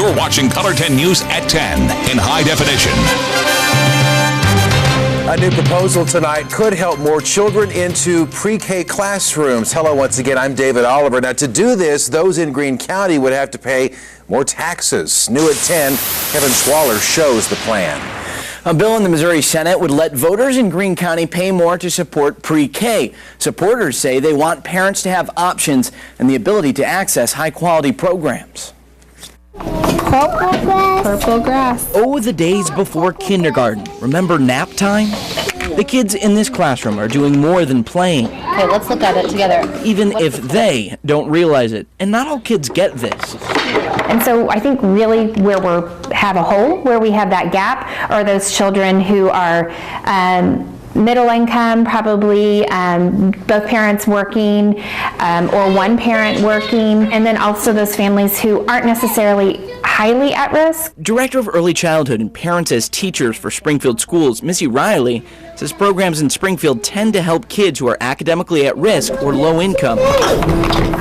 You're watching Color 10 News at 10 in high definition. A new proposal tonight could help more children into pre-K classrooms. Hello once again, I'm David Oliver. Now to do this, those in Greene County would have to pay more taxes. New at 10, Kevin Schwaller shows the plan. A bill in the Missouri Senate would let voters in Greene County pay more to support pre-K. Supporters say they want parents to have options and the ability to access high-quality programs. Purple grass. Purple grass. Oh, the days before kindergarten. Remember nap time? The kids in this classroom are doing more than playing. Okay, let's look at it together. Even if they don't realize it. And not all kids get this. And so I think really where we have a hole, where we have that gap, are those children who are middle income, probably both parents working or one parent working, and then also those families who aren't necessarily highly at risk. Director of Early Childhood and Parents as Teachers for Springfield Schools, Missy Riley, says programs in Springfield tend to help kids who are academically at risk or low income.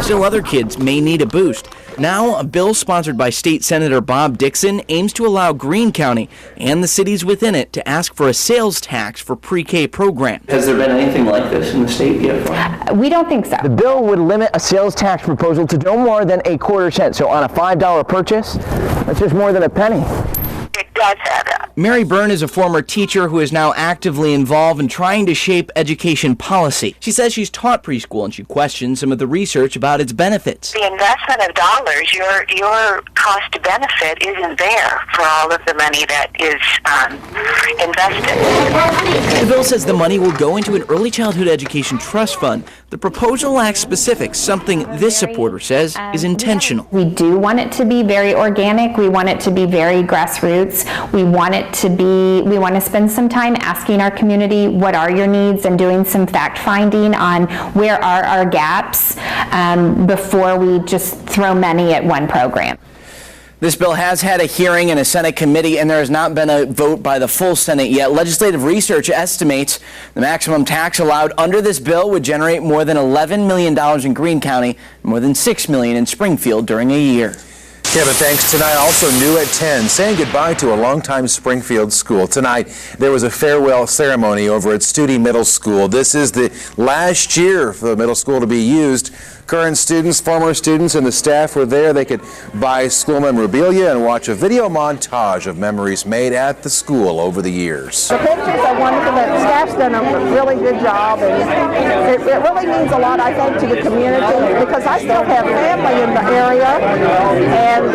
Still, other kids may need a boost. Now, a bill sponsored by State Senator Bob Dixon aims to allow Greene County and the cities within it to ask for a sales tax for pre-K programs. Has there been anything like this in the state yet? We don't think so. The bill would limit a sales tax proposal to no more than a quarter cent. So on a $5 purchase, that's just more than a penny. It does add up. Mary Byrne is a former teacher who is now actively involved in trying to shape education policy. She says she's taught preschool and she questions some of the research about its benefits. The investment of dollars, your cost to benefit isn't there for all of the money that is invested. The bill says the money will go into an early childhood education trust fund. The proposal lacks specifics, something this supporter says is intentional. We do want it to be very organic. We want it to be very grassroots. We want to spend some time asking our community what are your needs and doing some fact finding on where are our gaps before we just throw money at one program. This bill has had a hearing in a Senate committee, and there has not been a vote by the full Senate yet. Legislative research estimates the maximum tax allowed under this bill would generate more than $11 million in Greene County, and more than $6 million in Springfield during a year. Kevin, thanks. Tonight, also new at 10, saying goodbye to a longtime Springfield school. Tonight, there was a farewell ceremony over at Studi Middle School. This is the last year for the middle school to be used. Current students, former students, and the staff were there. They could buy school memorabilia and watch a video montage of memories made at the school over the years. The pictures are wonderful. The staff's done a really good job, and it really means a lot, I think, to the community, because I still have family in the area, and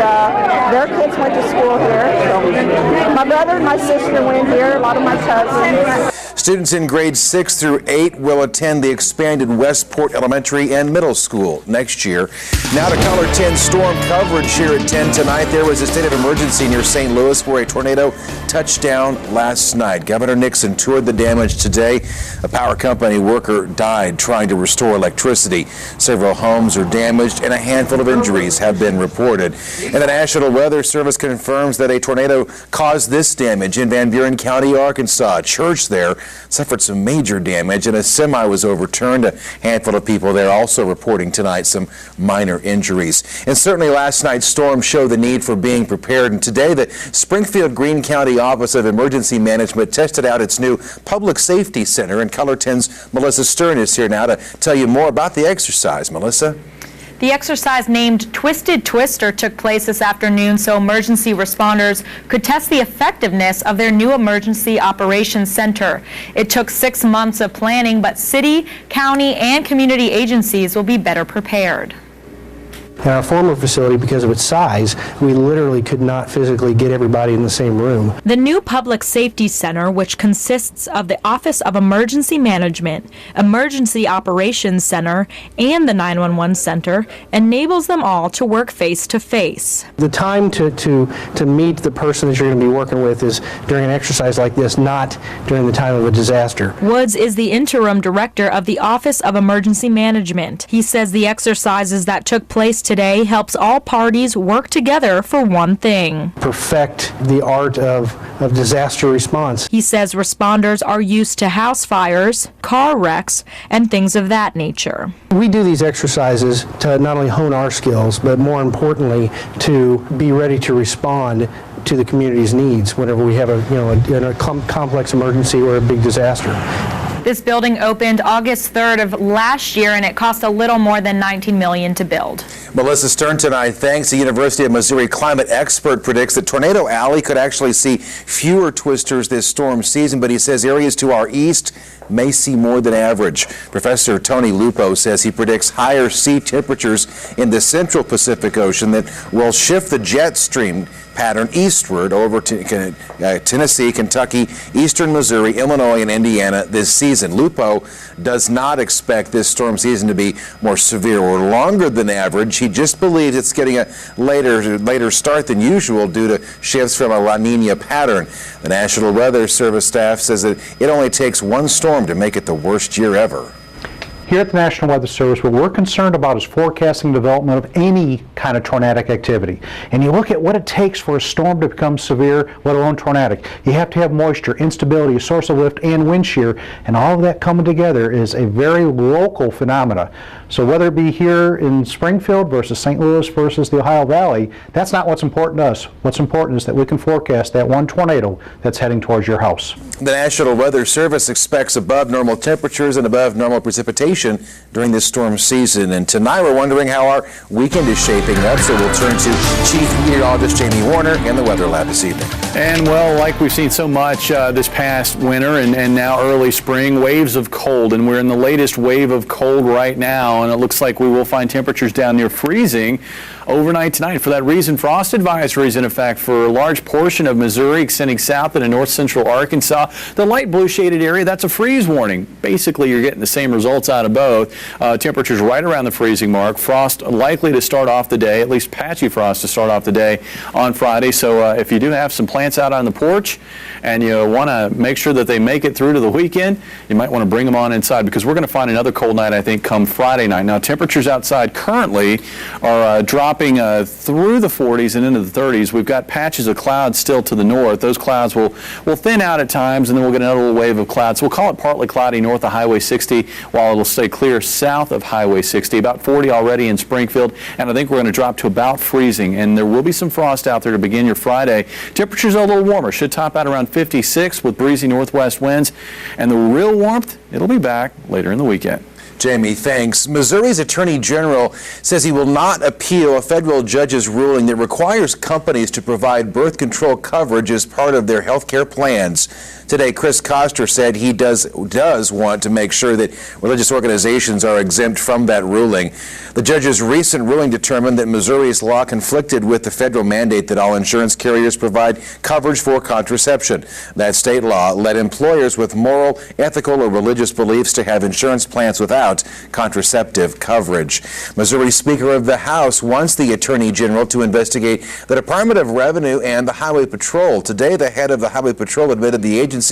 their kids went to school here. So my brother and my sister went here, a lot of my cousins. Students in grades 6 through 8 will attend the expanded Westport Elementary and Middle School next year. Now to Color 10 storm coverage here at 10 tonight. There was a state of emergency near St. Louis where a tornado touched down last night. Governor Nixon toured the damage today. A power company worker died trying to restore electricity. Several homes are damaged and a handful of injuries have been reported. And the National Weather Service confirms that a tornado caused this damage in Van Buren County, Arkansas. A church there suffered some major damage and a semi was overturned. A handful of people there also reporting tonight some minor injuries. And certainly last night's storm showed the need for being prepared. And today the Springfield Greene County Office of Emergency Management tested out its new Public Safety Center. And Color 10's Melissa Stern is here now to tell you more about the exercise. Melissa? The exercise named Twisted Twister took place this afternoon so emergency responders could test the effectiveness of their new Emergency Operations Center. It took 6 months of planning, but city, county, and community agencies will be better prepared. In our former facility, because of its size, we literally could not physically get everybody in the same room. The new Public Safety Center, which consists of the Office of Emergency Management, Emergency Operations Center, and the 911 Center, enables them all to work face-to-face. The time to meet the person that you're going to be working with is during an exercise like this, not during the time of a disaster. Woods is the interim director of the Office of Emergency Management. He says the exercises that took place today today helps all parties work together for one thing. Perfect the art of disaster response. He says responders are used to house fires, car wrecks, and things of that nature. We do these exercises to not only hone our skills, but more importantly, to be ready to respond to the community's needs whenever we have a complex emergency or a big disaster. This building opened August 3rd of last year, and it cost a little more than $19 million to build. Melissa Stern tonight thanks. The University of Missouri climate expert predicts that Tornado Alley could actually see fewer twisters this storm season, but he says areas to our east may see more than average. Professor Tony Lupo says he predicts higher sea temperatures in the central Pacific Ocean that will shift the jet stream pattern eastward over to Tennessee, Kentucky, eastern Missouri, Illinois, and Indiana this season. Lupo does not expect this storm season to be more severe or longer than average. He just believes it's getting a later start than usual due to shifts from a La Nina pattern. The National Weather Service staff says that it only takes one storm to make it the worst year ever. Here at the National Weather Service, what we're concerned about is forecasting development of any kind of tornadic activity. And you look at what it takes for a storm to become severe, let alone tornadic. You have to have moisture, instability, a source of lift, and wind shear, and all of that coming together is a very local phenomena. So whether it be here in Springfield versus St. Louis versus the Ohio Valley, that's not what's important to us. What's important is that we can forecast that one tornado that's heading towards your house. The National Weather Service expects above normal temperatures and above normal precipitation during this storm season. And tonight we're wondering how our weekend is shaping up, so we'll turn to Chief Meteorologist Jamie Warner in the Weather Lab this evening. And well, like we've seen so much this past winter and now early spring, waves of cold, and we're in the latest wave of cold right now, and it looks like we will find temperatures down near freezing overnight tonight. For that reason, frost advisories in effect for a large portion of Missouri extending south into north central Arkansas. The light blue shaded area, that's a freeze warning. Basically, you're getting the same results out of both. Temperatures right around the freezing mark. Frost likely to start off the day, at least patchy frost to start off the day on Friday. So if you do have some plants out on the porch and you want to make sure that they make it through to the weekend, you might want to bring them on inside, because we're going to find another cold night, I think, come Friday night. Now, temperatures outside currently are dropping through the 40s and into the 30s. We've got patches of clouds still to the north. Those clouds will thin out at times, and then we'll get another little wave of clouds. We'll call it partly cloudy north of Highway 60, while it'll stay clear south of Highway 60. About 40 already in Springfield, and I think we're going to drop to about freezing, and there will be some frost out there to begin your Friday. Temperatures are a little warmer. Should top out around 56 with breezy northwest winds, and the real warmth, it'll be back later in the weekend. Jamie, thanks. Missouri's Attorney General says he will not appeal a federal judge's ruling that requires companies to provide birth control coverage as part of their health care plans. Today, Chris Koster said he does want to make sure that religious organizations are exempt from that ruling. The judge's recent ruling determined that Missouri's law conflicted with the federal mandate that all insurance carriers provide coverage for contraception. That state law led employers with moral, ethical, or religious beliefs to have insurance plans without contraceptive coverage. Missouri Speaker of the House wants the Attorney General to investigate the Department of Revenue and the Highway Patrol. Today, the head of the Highway Patrol admitted the agency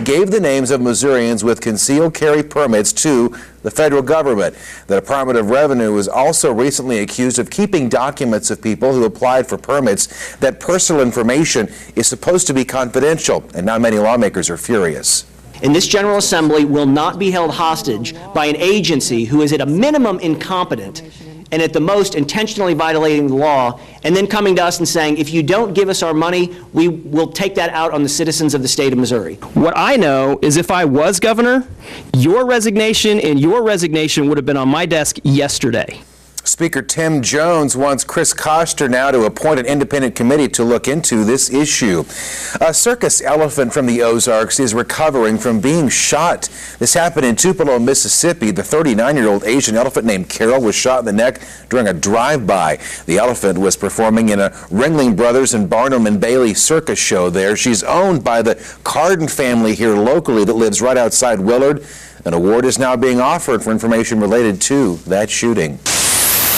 gave the names of Missourians with concealed carry permits to the federal government. The Department of Revenue was also recently accused of keeping documents of people who applied for permits. That personal information is supposed to be confidential, and now many lawmakers are furious. And this General Assembly will not be held hostage by an agency who is at a minimum incompetent and at the most intentionally violating the law, and then coming to us and saying, if you don't give us our money, we will take that out on the citizens of the state of Missouri. What I know is if I was governor, your resignation and your resignation would have been on my desk yesterday. Speaker Tim Jones wants Chris Koster now to appoint an independent committee to look into this issue. A circus elephant from the Ozarks is recovering from being shot. This happened in Tupelo, Mississippi. The 39-year-old Asian elephant named Carol was shot in the neck during a drive-by. The elephant was performing in a Ringling Brothers and Barnum and Bailey circus show there. She's owned by the Carden family here locally that lives right outside Willard. An award is now being offered for information related to that shooting.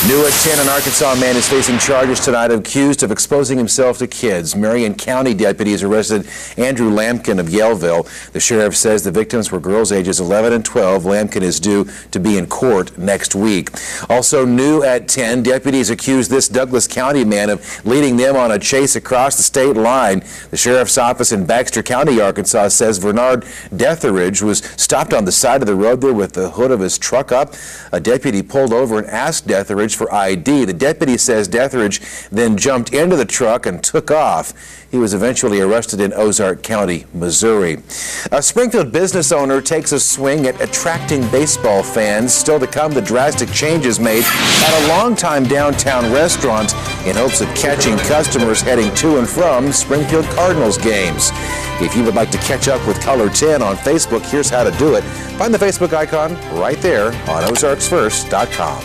New at 10, an Arkansas man is facing charges tonight accused of exposing himself to kids. Marion County deputies arrested Andrew Lampkin of Yaleville. The sheriff says the victims were girls ages 11 and 12. Lampkin is due to be in court next week. Also new at 10, deputies accuse this Douglas County man of leading them on a chase across the state line. The sheriff's office in Baxter County, Arkansas, says Bernard Detheridge was stopped on the side of the road there with the hood of his truck up. A deputy pulled over and asked Detheridge for ID. The deputy says Detheridge then jumped into the truck and took off. He was eventually arrested in Ozark County, Missouri. A Springfield business owner takes a swing at attracting baseball fans. Still to come, the drastic changes made at a longtime downtown restaurant in hopes of catching customers heading to and from Springfield Cardinals games. If you would like to catch up with Color 10 on Facebook, here's how to do it. Find the Facebook icon right there on ozarksfirst.com.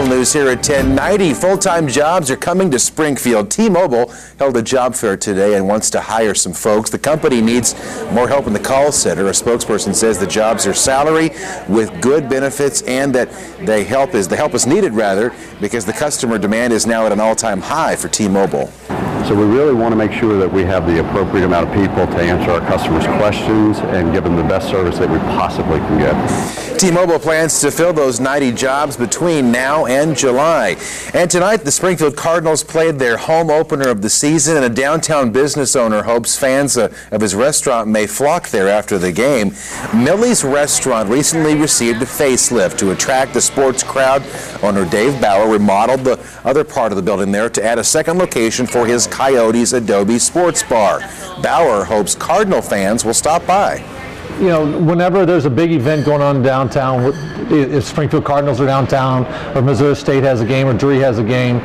News here at 10:90. Full-time jobs are coming to Springfield. T-Mobile held a job fair today and wants to hire some folks. The company needs more help in the call center. A spokesperson says the jobs are salary with good benefits and that the help is needed rather because the customer demand is now at an all-time high for T-Mobile. So we really want to make sure that we have the appropriate amount of people to answer our customers' questions and give them the best service that we possibly can get. T-Mobile plans to fill those 90 jobs between now and July. And tonight, the Springfield Cardinals played their home opener of the season, and a downtown business owner hopes fans of his restaurant may flock there after the game. Millie's Restaurant recently received a facelift to attract the sports crowd. Owner Dave Bauer remodeled the other part of the building there to add a second location for his Coyotes Adobe Sports Bar. Bauer hopes Cardinal fans will stop by. You know, whenever there's a big event going on downtown, if Springfield Cardinals are downtown, or Missouri State has a game, or Drury has a game,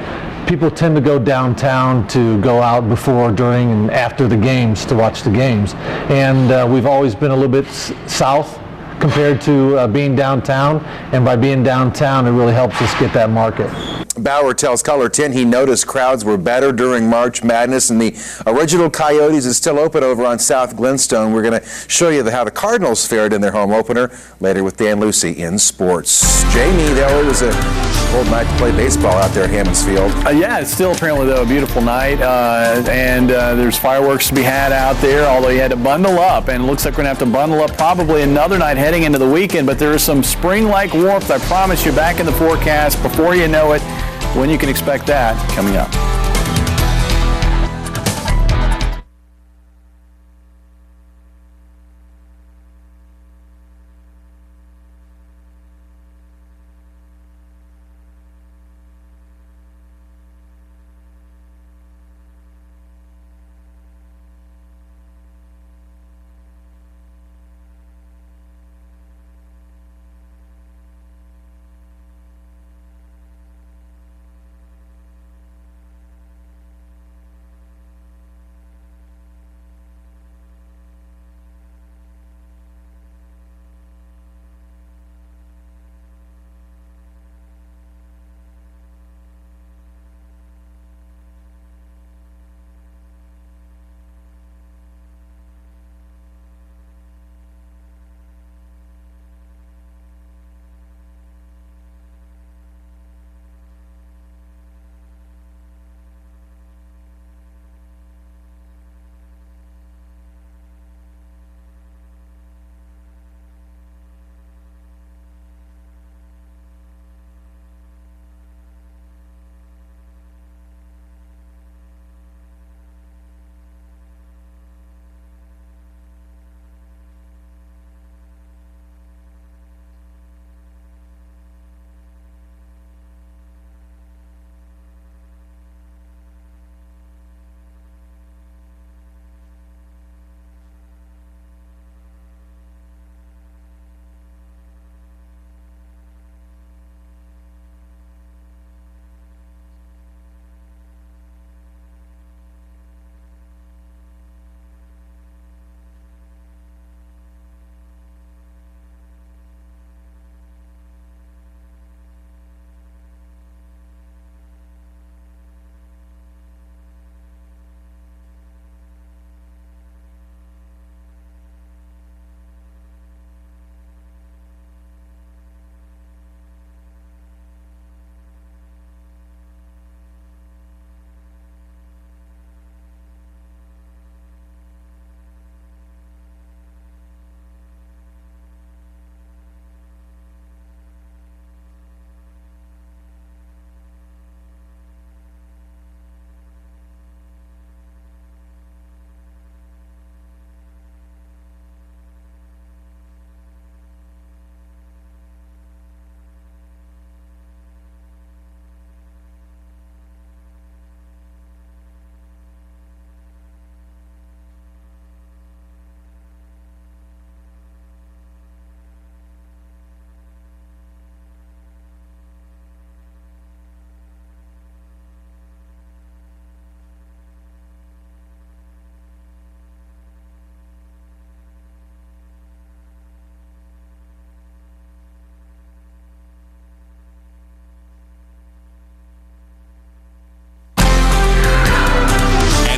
people tend to go downtown to go out before, during, and after the games to watch the games. And we've always been a little bit south compared to being downtown, and by being downtown, it really helps us get that market. Bauer tells Color 10 he noticed crowds were better during March Madness, and the original Coyotes is still open over on South Glenstone. We're going to show you how the Cardinals fared in their home opener later with Dan Lucy in sports. Jamie, though, it was a cold night to play baseball out there at Hammons Field. Yeah, it's still apparently, though, a beautiful night, and there's fireworks to be had out there, although you had to bundle up, and it looks like we're going to have to bundle up probably another night heading into the weekend, but there is some spring-like warmth, I promise you, back in the forecast before you know it, when you can expect that coming up.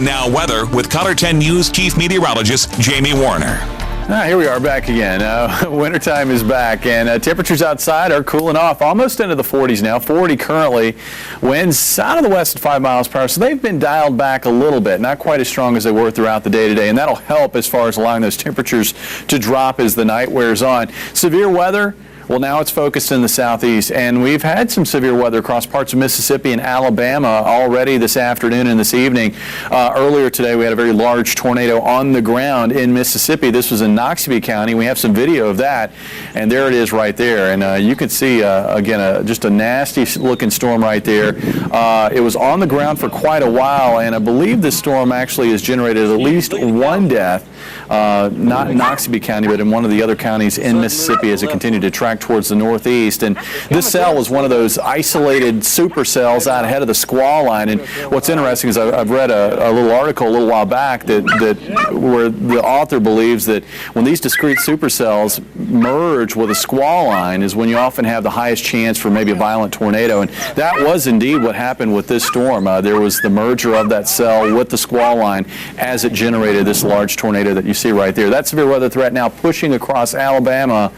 And now weather with Color 10 News Chief Meteorologist Jamie Warner. Here we are back again. Wintertime is back, and temperatures outside are cooling off, almost into the 40s now. 40 currently. Winds out of the west at 5 miles per hour, so they've been dialed back a little bit, not quite as strong as they were throughout the day today, and that'll help as far as allowing those temperatures to drop as the night wears on. Severe weather. Well, now it's focused in the southeast, and we've had some severe weather across parts of Mississippi and Alabama already this afternoon and this evening. Earlier today, we had a very large tornado on the ground in Mississippi. This was in Noxubee County. We have some video of that, and there it is right there. And you can see, again, just a nasty-looking storm right there. It was on the ground for quite a while, and I believe this storm actually has generated at least one death, not in Noxubee County, but in one of the other counties in Mississippi as it continued to track towards the northeast. And this cell was one of those isolated supercells out ahead of the squall line. And what's interesting is I've read a little article a little while back that where the author believes that when these discrete supercells merge with a squall line is when you often have the highest chance for maybe a violent tornado. And that was indeed what happened with this storm. There was the merger of that cell with the squall line as it generated this large tornado that you see right there. That severe weather threat now pushing across Alabama,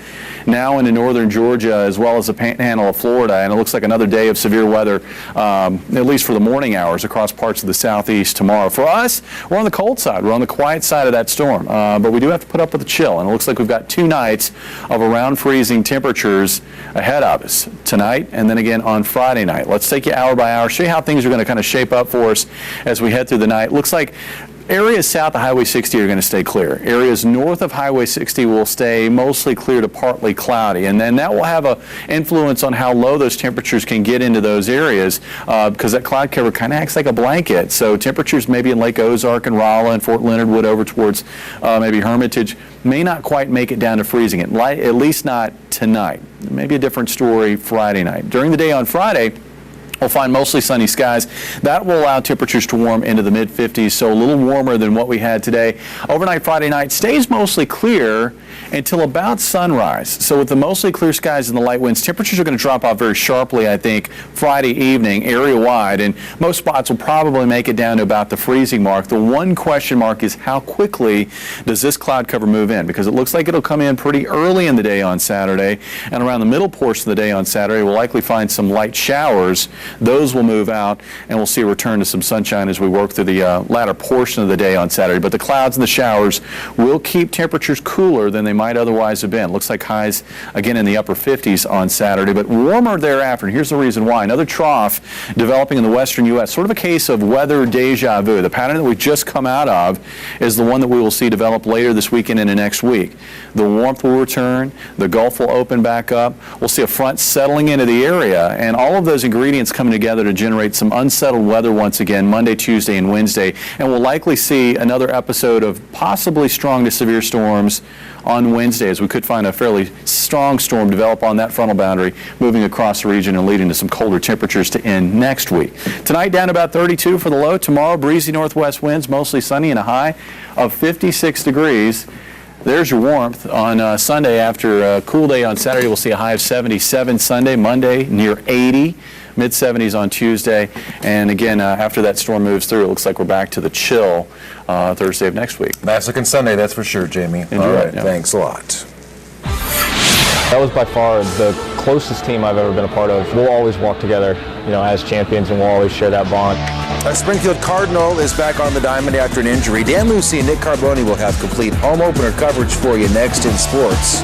now into northern Georgia, as well as the panhandle of Florida, and it looks like another day of severe weather, at least for the morning hours, across parts of the southeast tomorrow. For us, we're on the cold side. We're on the quiet side of that storm, but we do have to put up with the chill, and it looks like we've got 2 nights of around freezing temperatures ahead of us tonight and then again on Friday night. Let's take you hour by hour, show you how things are going to kind of shape up for us as we head through the night. Looks like areas south of Highway 60 are going to stay clear. Areas north of Highway 60 will stay mostly clear to partly cloudy, and then that will have an influence on how low those temperatures can get into those areas because that cloud cover kind of acts like a blanket. So temperatures maybe in Lake Ozark and Rolla and Fort Leonard Wood over towards maybe Hermitage may not quite make it down to freezing, at least not tonight. Maybe a different story Friday night. During the day on Friday, we'll find mostly sunny skies. That will allow temperatures to warm into the mid-50s, so a little warmer than what we had today. Overnight Friday night stays mostly clear until about sunrise. So with the mostly clear skies and the light winds, temperatures are going to drop off very sharply, I think, Friday evening, area-wide, and most spots will probably make it down to about the freezing mark. The one question mark is how quickly does this cloud cover move in, because it looks like it'll come in pretty early in the day on Saturday, and around the middle portion of the day on Saturday, we'll likely find some light showers. Those will move out, and we'll see a return to some sunshine as we work through the latter portion of the day on Saturday. But the clouds and the showers will keep temperatures cooler than they might otherwise have been. Looks like highs again in the upper 50s on Saturday, but warmer thereafter. And here's the reason why. Another trough developing in the western U.S., sort of a case of weather deja vu. The pattern that we've just come out of is the one that we will see develop later this weekend and next week. The warmth will return, the Gulf will open back up, we'll see a front settling into the area, and all of those ingredients coming together to generate some unsettled weather once again Monday, Tuesday, and Wednesday, and we'll likely see another episode of possibly strong to severe storms on Wednesday, as we could find a fairly strong storm develop on that frontal boundary, moving across the region and leading to some colder temperatures to end next week. Tonight down about 32 for the low. Tomorrow, breezy northwest winds, mostly sunny, and a high of 56 degrees. There's your warmth on Sunday. After a cool day on Saturday, we'll see a high of 77 Sunday, Monday near 80. Mid-70s on Tuesday, and again, after that storm moves through, it looks like we're back to the chill Thursday of next week. Nice looking Sunday, that's for sure, Jamie. Enjoy All right, it, yeah. Thanks a lot. That was by far the closest team I've ever been a part of. We'll always walk together, as champions, and we'll always share that bond. A Springfield Cardinal is back on the diamond after an injury. Dan Lucy and Nick Carboni will have complete home opener coverage for you next in sports.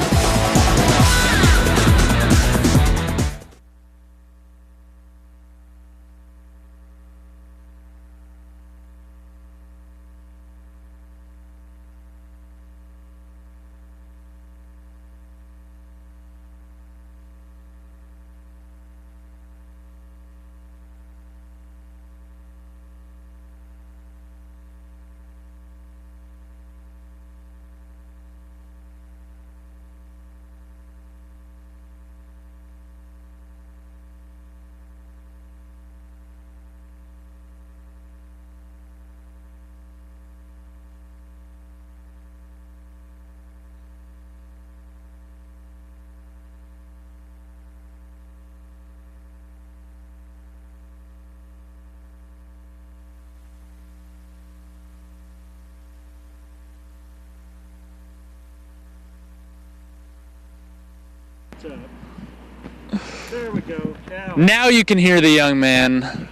There we go. Now you can hear the young man.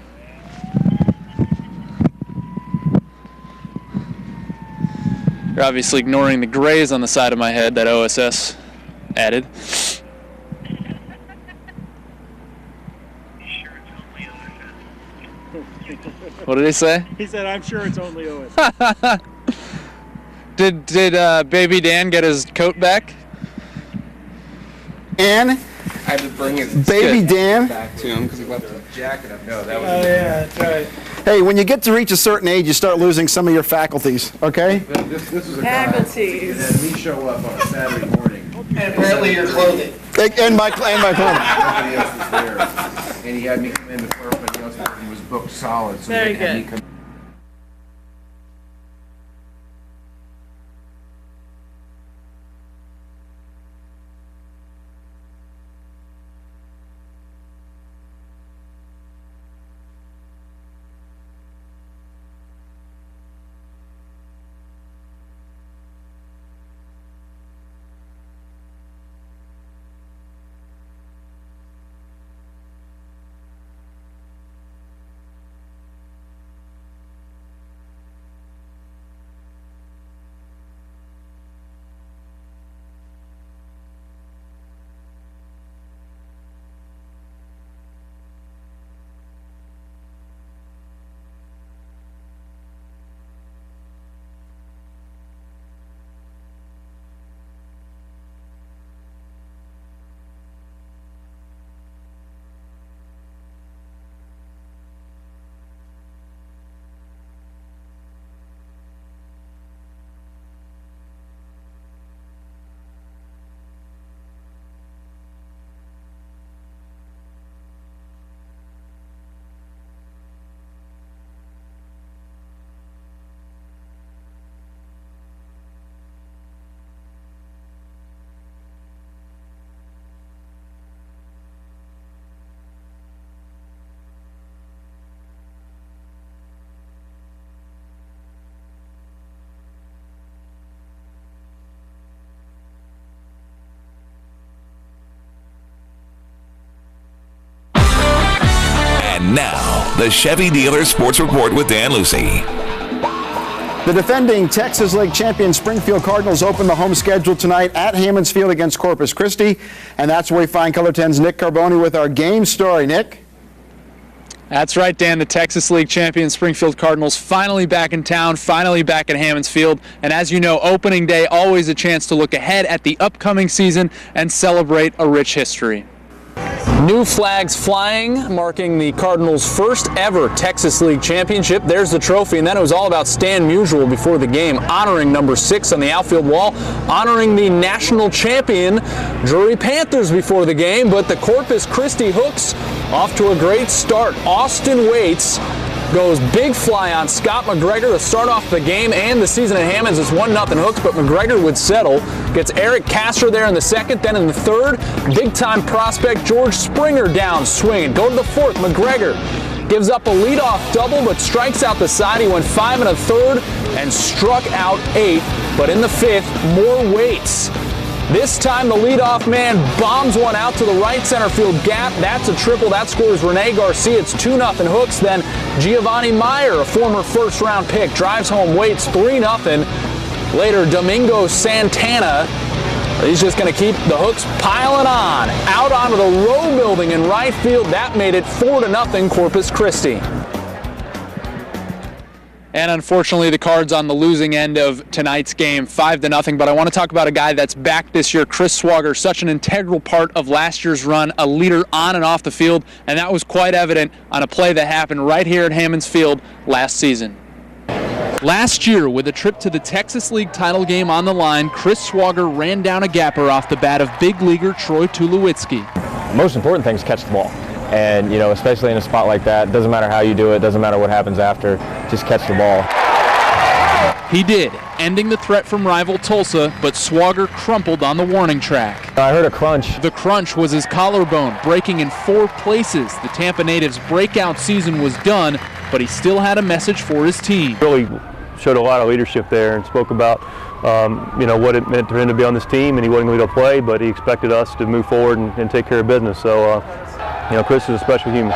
You're obviously ignoring the grays on the side of my head that OSS added. What did he say? He said, I'm sure it's only OSS. Did Baby Dan get his coat back? Dan? I had to bring his Baby Dan? back to him because he left his jacket up. No, that was. Oh, yeah, that's right. Hey, when you get to reach a certain age, you start losing some of your faculties, okay? This was a guy that had me show up on a Saturday morning And apparently your clothing. And my clothing. Nobody else was there. And he had me come in before everybody else was booked solid. So Very he had me good. come And now, the Chevy Dealer Sports Report with Dan Lucy. The defending Texas League champion Springfield Cardinals open the home schedule tonight at Hammons Field against Corpus Christi. And that's where we find Color 10's Nick Carboni with our game story. Nick? That's right, Dan. The Texas League champion Springfield Cardinals finally back in town, finally back at Hammons Field. And as you know, opening day, always a chance to look ahead at the upcoming season and celebrate a rich history. New flags flying, marking the Cardinals' first ever Texas League championship. There's the trophy, and then it was all about Stan Musial before the game, honoring number 6 on the outfield wall, honoring the national champion Drury Panthers before the game. But the Corpus Christi Hooks off to a great start. Austin Waits goes big fly on Scott McGregor to start off the game and the season at Hammons. It's 1-0 Hooks, but McGregor would settle. Gets Eric Castro there in the second. Then in the third, big-time prospect George Springer down swinging. Go to the fourth. McGregor gives up a leadoff double, but strikes out the side. He went 5 1/3 and struck out 8. But in the fifth, more Waits. This time the leadoff man bombs one out to the right center field gap. That's a triple. That scores Rene Garcia. It's 2-0 Hooks. Then Giovanni Meyer, a former first-round pick, drives home Waits 3-0. Later, Domingo Santana, he's just going to keep the Hooks piling on. Out onto the row building in right field. That made it 4-0 Corpus Christi. And unfortunately, the Cards on the losing end of tonight's game, 5-0. But I want to talk about a guy that's back this year, Chris Swager, such an integral part of last year's run, a leader on and off the field, and that was quite evident on a play that happened right here at Hammons Field last season. Last year, with a trip to the Texas League title game on the line, Chris Swager ran down a gapper off the bat of big leaguer Troy Tulowitzki. Most important thing is catch the ball. And, especially in a spot like that, doesn't matter how you do it, doesn't matter what happens after, just catch the ball. He did, ending the threat from rival Tulsa, but Swager crumpled on the warning track. I heard a crunch. The crunch was his collarbone, breaking in 4 places. The Tampa native's breakout season was done, but he still had a message for his team. Really showed a lot of leadership there and spoke about what it meant for him to be on this team, and he wasn't going to play, but he expected us to move forward and take care of business. So, Chris is a special human.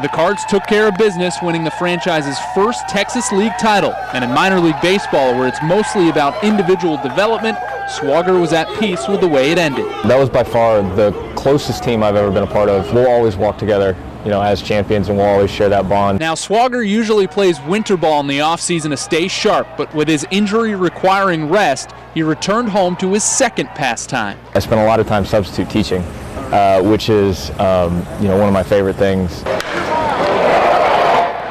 The Cards took care of business, winning the franchise's first Texas League title. And in minor league baseball, where it's mostly about individual development, Swager was at peace with the way it ended. That was by far the closest team I've ever been a part of. We'll always walk together, as champions, and we'll always share that bond. Now, Swager usually plays winter ball in the offseason to stay sharp, but with his injury requiring rest, he returned home to his second pastime. I spent a lot of time substitute teaching, which is, one of my favorite things.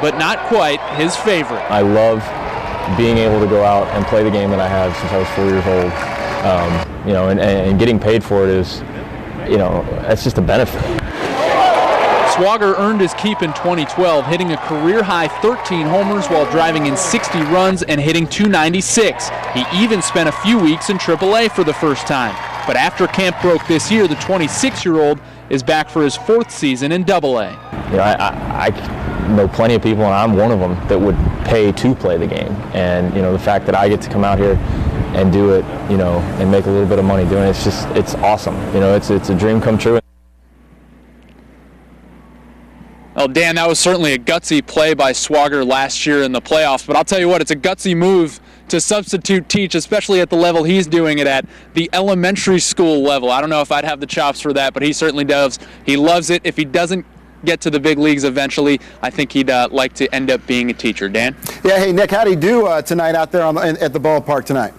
But not quite his favorite. I love being able to go out and play the game that I have since I was 4 years old. and getting paid for it is, that's just a benefit. Swager earned his keep in 2012, hitting a career-high 13 homers while driving in 60 runs and hitting .296. He even spent a few weeks in AAA for the first time. But after camp broke this year, the 26-year-old is back for his 4th season in AA. I know plenty of people, and I'm one of them, that would pay to play the game. And, the fact that I get to come out here and do it, and make a little bit of money doing it, it's awesome. It's a dream come true. Well, Dan, that was certainly a gutsy play by Swager last year in the playoffs, but I'll tell you what, it's a gutsy move to substitute teach, especially at the level he's doing it at, the elementary school level. I don't know if I'd have the chops for that, but he certainly does. He loves it. If he doesn't get to the big leagues eventually, I think he'd like to end up being a teacher. Dan? Yeah, hey, Nick, how'd he do tonight out there at the ballpark tonight?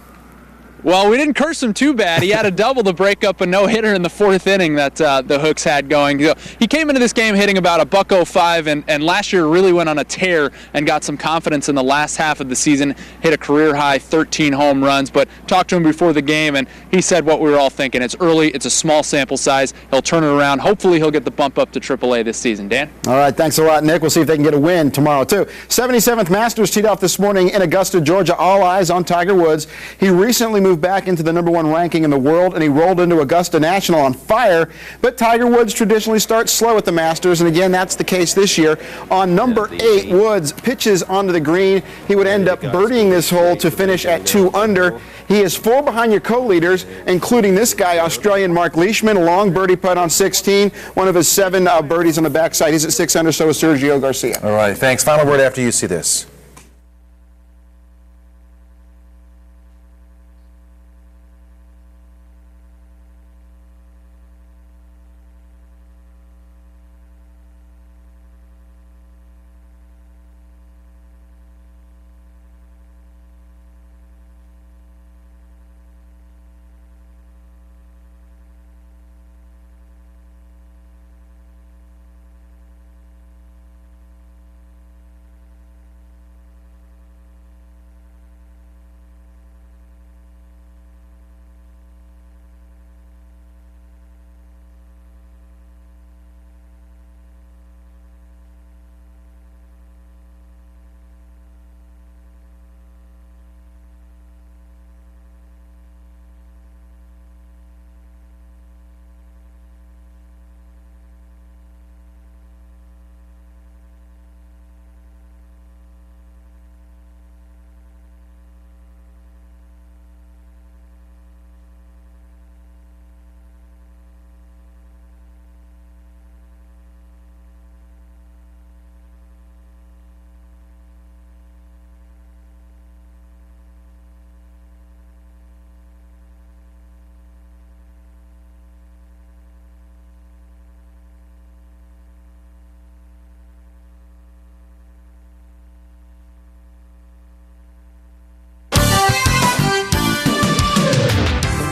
Well, we didn't curse him too bad. He had a double to break up a no-hitter in the 4th inning that the Hooks had going. He came into this game hitting about a .105, and last year really went on a tear and got some confidence in the last half of the season, hit a career-high 13 home runs. But talked to him before the game, and he said what we were all thinking. It's early. It's a small sample size. He'll turn it around. Hopefully he'll get the bump up to AAA this season. Dan? All right, thanks a lot, Nick. We'll see if they can get a win tomorrow, too. 77th Masters teed off this morning in Augusta, Georgia. All eyes on Tiger Woods. He recently moved back into the #1 ranking in the world, and he rolled into Augusta National on fire. But Tiger Woods traditionally starts slow at the Masters, and again, that's the case this year. On number 8, Woods pitches onto the green. He would end up birdieing this hole to finish at 2 under. He is 4 behind your co-leaders, including this guy, Australian Mark Leishman, a long birdie putt on 16, one of his 7 birdies on the backside. He's at 6 under, so is Sergio Garcia. All right, thanks. Final word after you see this.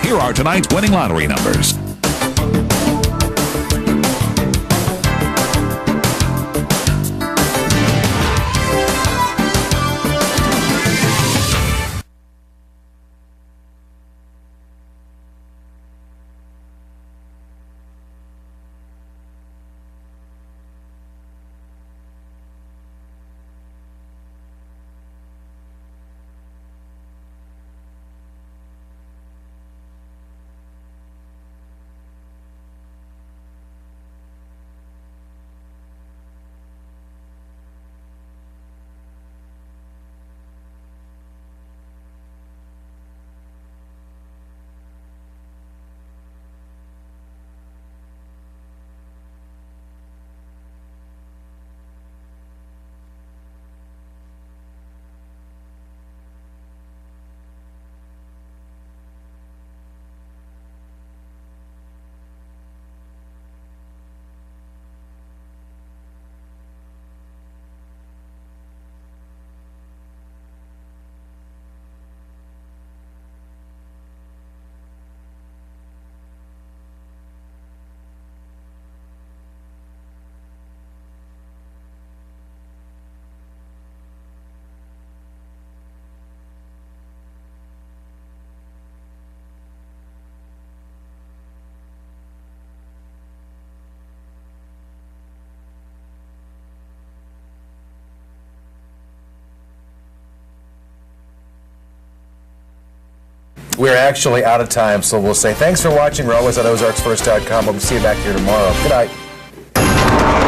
Here are tonight's winning lottery numbers. We're actually out of time, so we'll say thanks for watching. We're always at ozarksfirst.com. We'll see you back here tomorrow. Good night.